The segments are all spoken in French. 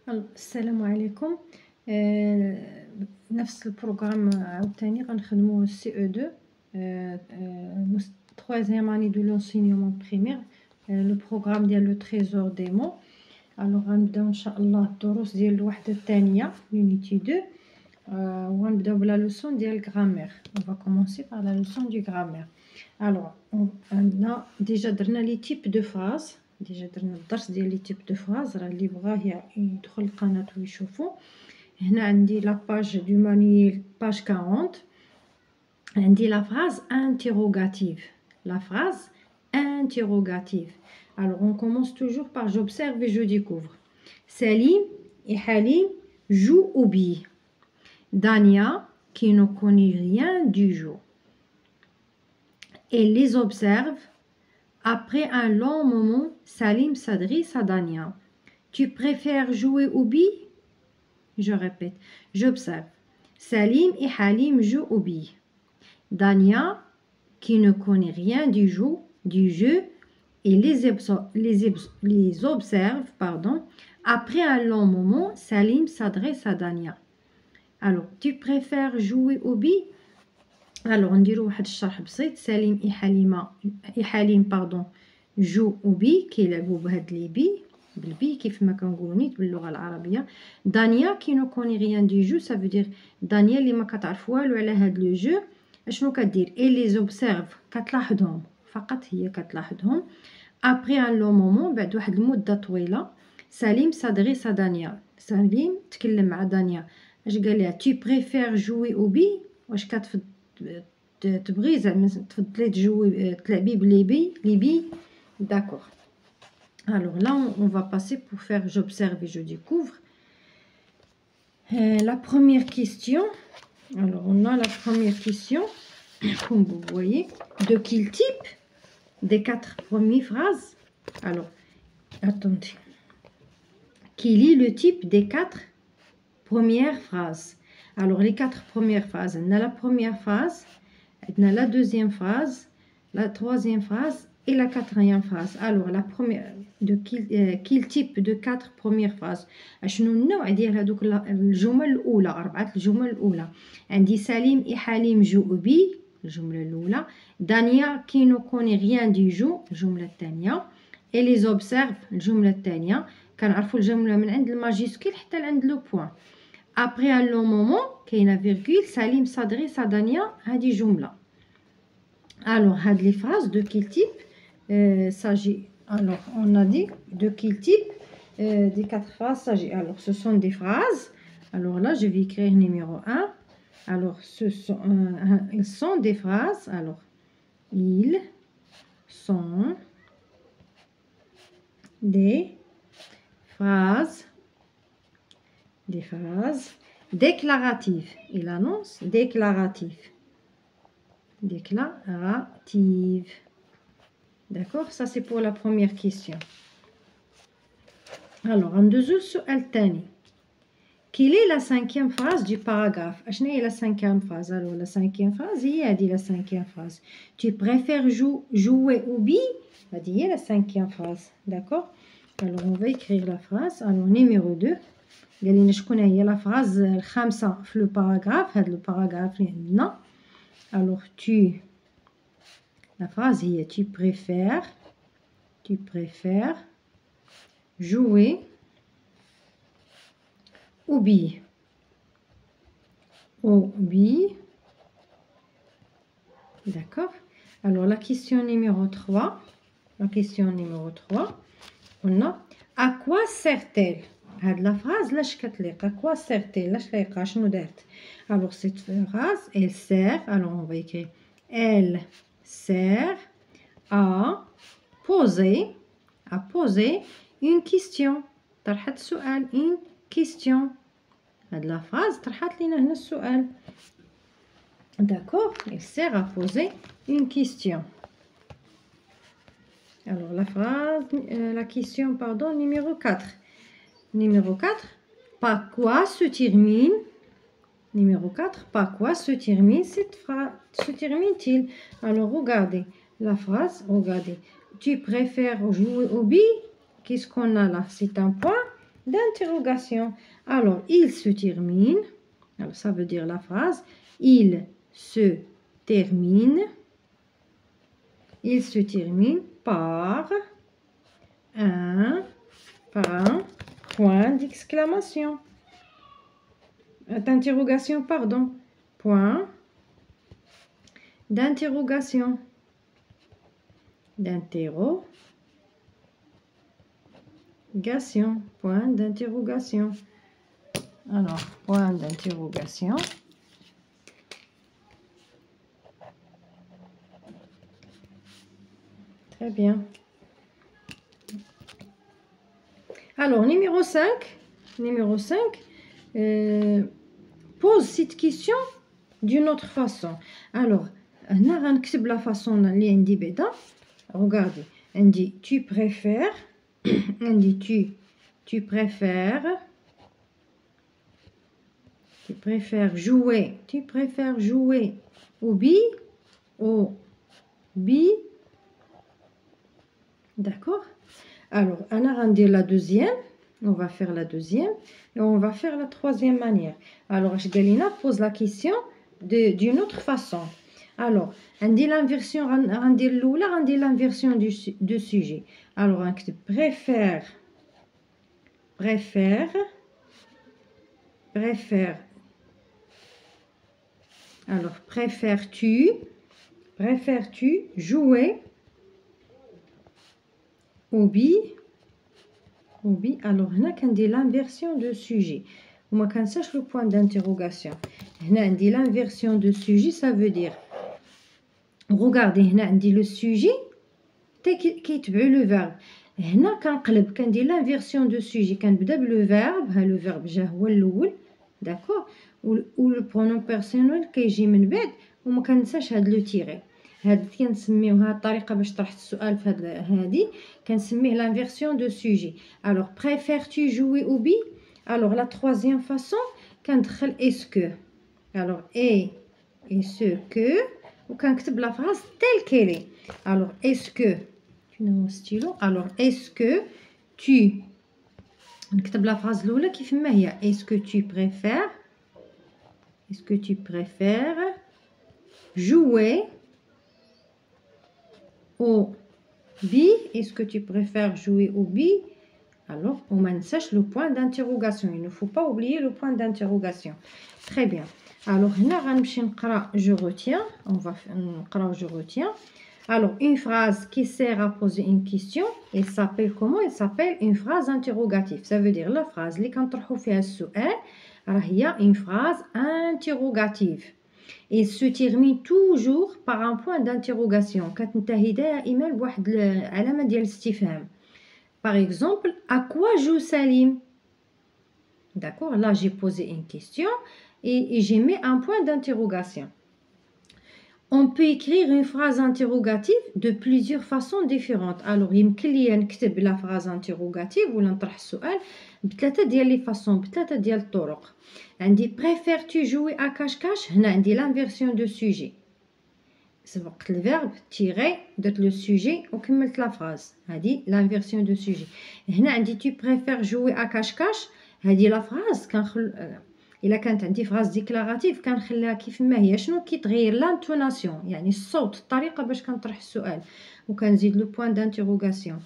السلام عليكم. نفس البروغرام عاوتاني غنخدمو CE2 troisième année de l'enseignement primaire. لو بروغرام ديال لو تريزور دي مون. الوغ غنبداو ان شاء الله الدروس ديال الوحده الثانيه لونيتي 2 وغنبداو بلا لوسون ديال الغرامير. on va commencer par la leçon du grammaire. alors عندنا ديجا درنا لي تيب دو فراز، ديجا درنا الدرس ديال لي تيب دو فراز، راه اللي بغاه يدخل القناه ويشوفو. هنا عندي لا باج دو مانييل باج 40. عندي لا phrase interrogative. La phrase interrogative. Alors on commence toujours par j'observe et je découvre. Salim et Halim jouent aux billes. Dania, qui ne connaît rien du jeu, et les observe. Après un long moment, Salim s'adresse à Dania. Tu préfères jouer aux billes? Je répète, j'observe. Salim et Halim jouent aux billes. Dania, qui ne connaît rien du jeu, et les observe. Après un long moment, Salim s'adresse à Dania. Alors, tu préfères jouer aux billes? Alors, on dirait واحد الشرح بسيط. Salim et Halim jouent aux billes، كيلعبوا بهاد لي بي بالبي كيف ما كنقولوا نيت باللغه العربيه. Dania qui ne connaît rien du jeu، ça veut dire دانيا اللي ما كتعرف والو على هاد لو جو اشنو كدير؟ et les observe، كتلاحظهم فقط، هي كتلاحظهم. après un long moment، بعد واحد المده طويله، سليم s'adresse à دانيا، سليم تكلم مع دانيا. اش قال لها؟ tu préfères jouer au billes، واش تبغي زعما تفضلي تلعبي بلي بي. d'accord. alors là on va passer pour faire j'observe et je découvre. La première question. Alors on a la première question, comme vous voyez. De quel type des 4 premières phrases? Alors attendez, quel est le type des 4 premières phrases? Alors les 4 premières phrases, on a la première phrase, on a la deuxième phrase, la troisième phrase et la quatrième phrase. Alors la première, de quel type de 4 premières phrases؟ شنو النوع ديال هذوك الجمل الاولى، 4 الجمل الاولى. عندي سليم et حليم jouent بي، الجمله الاولى. دانيا qui ne connaît rien du jeu، الجمله الثانيه. et les observe، الجمله الثانيه. كنعرفوا الجمله من عند الماجيسكيل حتى لعند لو بوين. après un long moment كاينه فيرغول، سليم s'adresse à دانيا، هذه جمله. alors هاد les phrases de quel type s'agit. alors on a dit de quel type des 4 phrases s'agit. alors ce sont des phrases. alors là je vais écrire numéro 1. alors ils sont des phrases. alors ils sont des phrases déclaratives. il annonce déclarative. D'accord, ça c'est pour la première question. alors ندوزو السؤال الثاني. quelle est la 5e phrase du paragraphe؟ اشنا هي la 5e phrase؟ alors la 5e phrase هي هذه la 5e phrase. tu préfères jouer au billes؟ هذه هي la 5e phrase. d'accord. alors on va écrire la phrase. alors numéro 2 قال لنا شكون هي لا phrase الخامسه في لو باراغراف، هذا لو باراغراف اللي عندنا. alors la phrase هي tu préfères jouer aux billes. d'accord. alors la question numéro 3. on a à quoi sert-elle؟ هاد la phrase لاش كتليق؟ à quoi sert-elle؟ لاش لايقه؟ شنو دارت؟ alors cette phrase elle sert. alors on va écrire elle sert à poser une question. طرحت سؤال، une question. هاد la phrase طرحت لينا هنا السؤال. d'accord. elle sert à poser une question. alors la question numéro 4. par quoi se termine cette phrase? se termine-t-il? alors regardez la phrase, regardez. tu préfères jouer aux billes? qu'est-ce qu'on a là? c'est un point d'interrogation. Alors, il se termine. Alors, ça veut dire la phrase. Il se termine. Il se termine par un point d'exclamation. D'interrogation, pardon. Point d'interrogation. D'interrogation. Point d'interrogation. Alors, point d'interrogation. Très bien. Alors, numéro 5. Numéro 5. Pose cette question d'une autre façon. Alors, on a la façon اللي عندي بعدا. Regardez. On dit tu préfères. On dit tu préfères. Tu préfères jouer. Tu préfères jouer au bi. D'accord? Alors, on a rendu la deuxième. On va faire la deuxième. Et on va faire la troisième manière. Alors, Galina pose la question d'une autre façon. Alors, on dit l'inversion, on dit l'inversion du sujet. Alors, on dit préfère. Alors, préfères-tu jouer au bi? Alors, on a dit l'inversion de sujet. On va le point d'interrogation. On a dit l'inversion de sujet, ça veut dire, regardez, on a dit le sujet qui est le verbe. On a dit l'inversion de sujet, quand le verbe جا هو الأول, d'accord, ou le pronom personnel qui يجي من بعد, وما كنساش هاد لو تيري. هاد كنسميوها الطريقه باش طرحت السؤال في هادي كنسميه l'inversion de sujet. Alors, préfères-tu jouer au bi? Alors, la troisième façon, كندخل est-ce que. Alors, est-ce que, وكنكتب la phrase telle qu'elle est. Alors, est-ce que, alors, est-ce que tu, نكتب la phrase الأولى كيف ما هي. Est-ce que tu préfères jouer au bi? Est-ce que tu préfères jouer au bi? Alors, on m'enseigne le point d'interrogation. Il ne faut pas oublier le point d'interrogation. Très bien. Alors, je retiens. On va faire je retiens. Alors, une phrase qui sert à poser une question, elle s'appelle comment? Elle s'appelle une phrase interrogative. Ça veut dire la phrase اللي كنطرحوا فيها السؤال هي une phrase interrogative. Et se termine toujours par un point d'interrogation. كتنتهي دائما بواحد العلامة ديال الاستفهام. Par exemple, à quoi joue Salim? D'accord, là j'ai posé une question et j'ai mis un point d'interrogation. On peut écrire une phrase interrogative de plusieurs façons différentes. Alors, يمكن لي نكتب la phrase interrogative ولا نطرح السؤال بثلاثة ديال لي فاصون, بثلاثة ديال الطرق. عندي préfères-tu jouer à cache-cache? هنا عندي l'inversion de sujet. سبقت الفيرب تيري درت لو سوجي وكملت لا فراز. هذه لانفيرسيون دو سوجي. هنا عندي tu préfères jouer à cache-cache. هذه لا فراز الا كانت عندي فراز ديكلاراتيف كنخليها كيف ما هي. شنو كيتغير؟ لانتوناسيون, يعني الصوت, الطريقه باش كنطرح السؤال, وكنزيد لو بوين دانتيروغاسيون.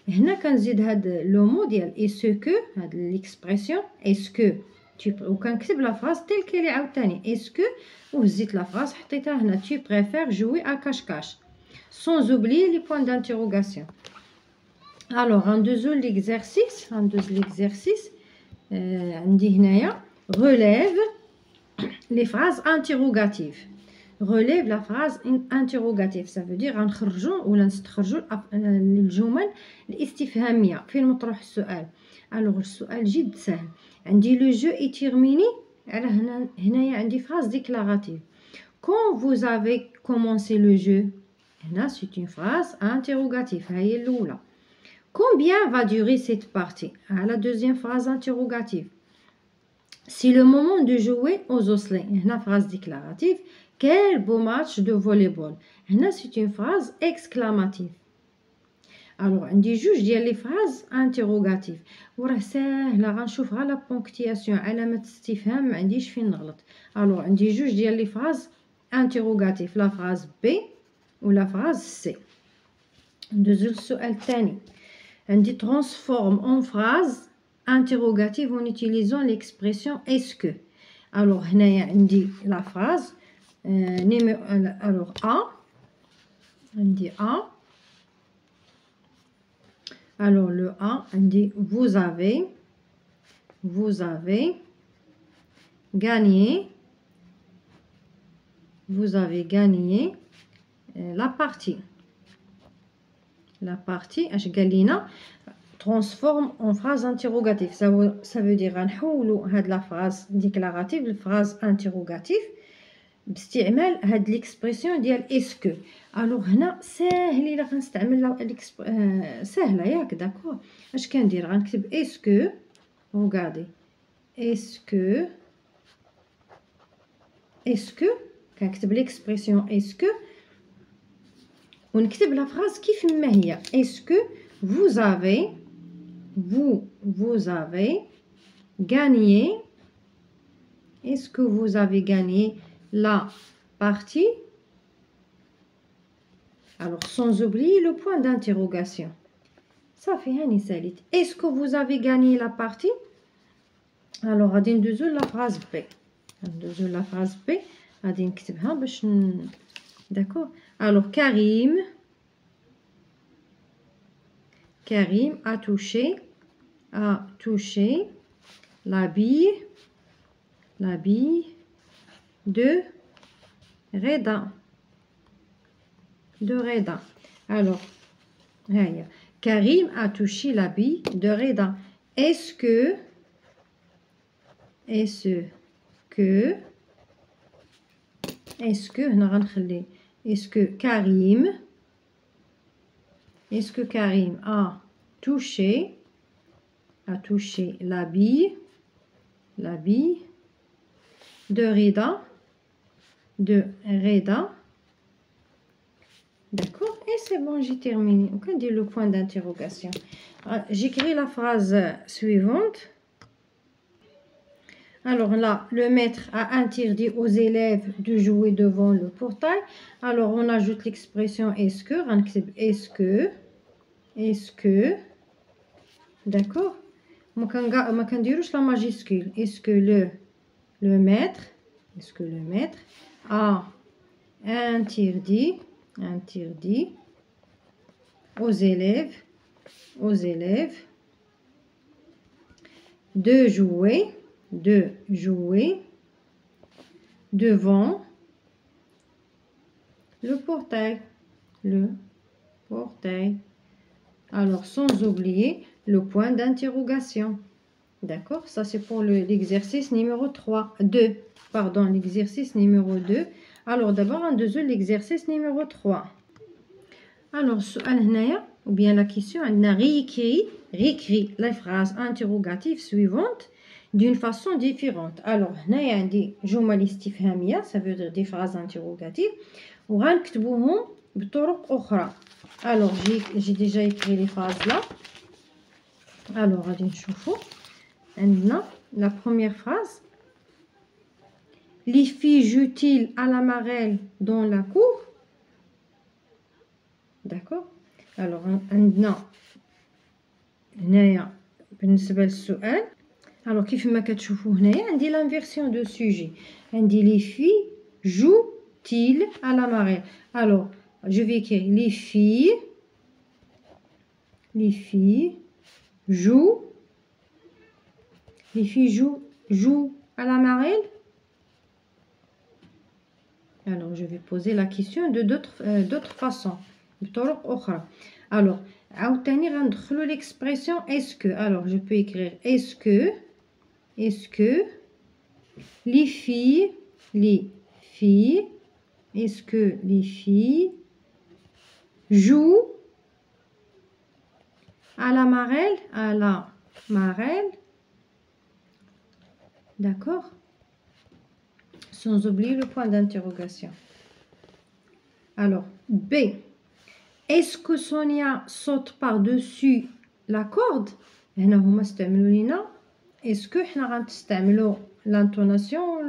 هنا كنزيد هاد لو مو ديال اي سو كو, هاد ليكسبرسيون اسكو وكنكتب لا فراز تيل كيلي عاوتاني اسكو, وهزيت لا فراز حطيتها هنا tu préfères jouer à cache-cache sans oublier les points d'interrogation. Alors, ندوزو l'exercice. عندي هنايا relève les phrases interrogatives. Relève la phrase interrogative. Ça veut dire غنخرجوا ولا نستخرجوا الجمل الاستفهاميه فين مطروح السؤال. Alors, السؤال جد سهل. عندي le jeu est terminé. على هنايا عندي phrase déclarative. Quand vous avez commencé le jeu, هنا c'est une phrase interrogative. هي الأولى. Combien va durer cette partie? À la deuxième phrase interrogative. C'est le moment de jouer aux osselets. هنا phrase déclarative. Quel beau match de volleyball. هنا c'est une phrase exclamative. Alors عندي جوج ديال لي فراز انتروغاتيف وراه ساهله غنشوف غير لا بونكتياسيون علامه استفهام ما عنديش فين نغلط. الوغ عندي جوج ديال لي فراز انتروغاتيف لا فراز بي ولا فراز سي. ندوزو للسؤال الثاني. عندي transforme en phrase interrogative en utilisant l'expression est-ce que. alors هنايا عندي لا فراز alors A عندي A. alors le A عندي vous avez gagné la partie اش قال لينا transforme en phrase interrogative. ça veut dire غنحولوا هاد لا phrase déclarative لفراز interrogative باستعمال هاد ليكسبرسيون ديال اسكو. الوغ هنا ساهل الا غنستعمل ساهله ياك داكور. اش كندير غنكتب اسكو ريغاردي اسكو كنكتب ليكسبرسيون اسكو ونكتب لا فراز كيف ما هي. اسكو vous avez gagné est-ce que vous avez gagné la partie. alors sans oublier le point d'interrogation. صافي هاني ساليت est-ce que vous avez gagné la partie. alors غادي ندوزو لا فراز بي غادي نكتبها باش داكور. alors Karim a touché la bille de Reda. alors Karim a touché la bille de Reda. est-ce هنا غنخلي est-ce que Karim a touché la bille de Reda. D'accord, et c'est bon, j'ai terminé. On peut dire le point d'interrogation. J'écris la phrase suivante. alors là, le maître a interdit aux élèves de jouer devant le portail. alors on ajoute l'expression est-ce que d'accord. ما كنديروش لا ماجيسكول. est-ce que le maître a interdit aux élèves de jouer devant le portail. alors sans oublier le point d'interrogation. d'accord, ça c'est pour l'exercice numéro 2. l'exercice numéro 2. alors d'abord on doit l'exercice numéro 3. alors السؤال هنايا ou bien la question عندنا réécrit les phrases interrogatives suivantes d'une façon différente. alors هنايا عندي جمل استفهاميه ça veut dire des phrases interrogatives وغنكتبوهم بطرق اخرى. alors j'ai déjà écrit les phrases là. alors غادي نشوفوا عندنا la première phrase. les filles jouent-ils à la marelle dans la cour. d'accord. alors عندنا هنايا بالنسبه للسؤال alors كيف ما كتشوفوا هنايا عندي l'inversion de sujet. عندي les filles jouent-ils à la marelle. alors je vais écrire les filles jouent à la marelle. alors je vais poser la question de d'autres façons بطرق أخرى. alors عاوتاني غندخلوا l'expression est-ce que. alors je peux écrire est-ce que les filles est-ce que les filles jouent à la marelle. d'accord, sans oublier le point d'interrogation. alors B. est-ce que Sonia saute par-dessus la corde. هنا هما استعملوا لينا est-ce que حنا غنستعملوا l'intonation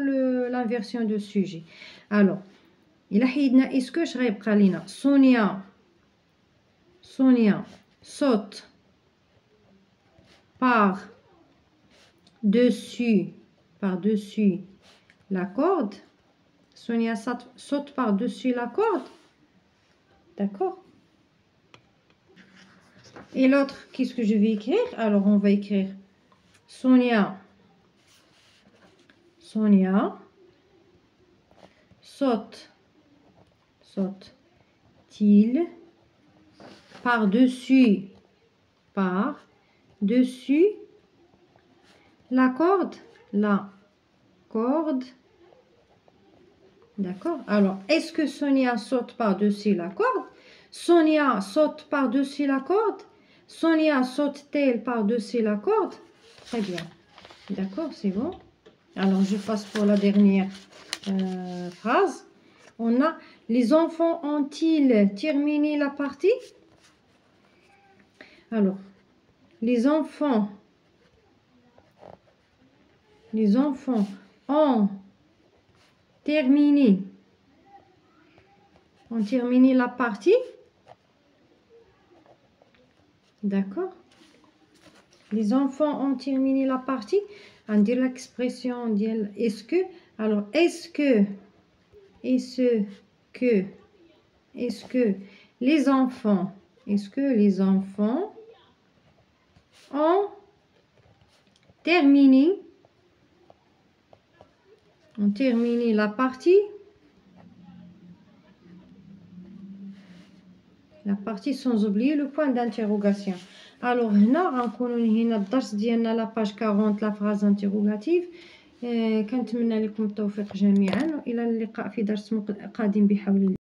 l'inversion de sujet. alors إلا حيدنا est-ce que اش غيبقى لينا Sonia saute par-dessus la corde. Sonia saute par-dessus la corde. D'accord. Et l'autre, qu'est-ce que je vais écrire? Alors, on va écrire Sonia saute-t-il par-dessus la corde? D'accord. Alors, est-ce que Sonia saute par-dessus la corde? Sonia saute par-dessus la corde? Sonia saute-t-elle par-dessus la corde? Très bien. D'accord, c'est bon. Alors, je passe pour la dernière phrase. On a les enfants ont-ils terminé la partie? Alors, les enfants ont terminé la partie. D'accord. Les enfants ont terminé la partie. On dit l'expression est-ce que. Alors, est-ce que les enfants ont terminé la partie. La partie sans oublier le point d'interrogation. Alors هنا غنكونوا هنا الدرس ديالنا لا باج 40 لا فراز انتيروغاتيف. كنتمنى لكم التوفيق جميعا والى اللقاء في درس قادم بحول الله.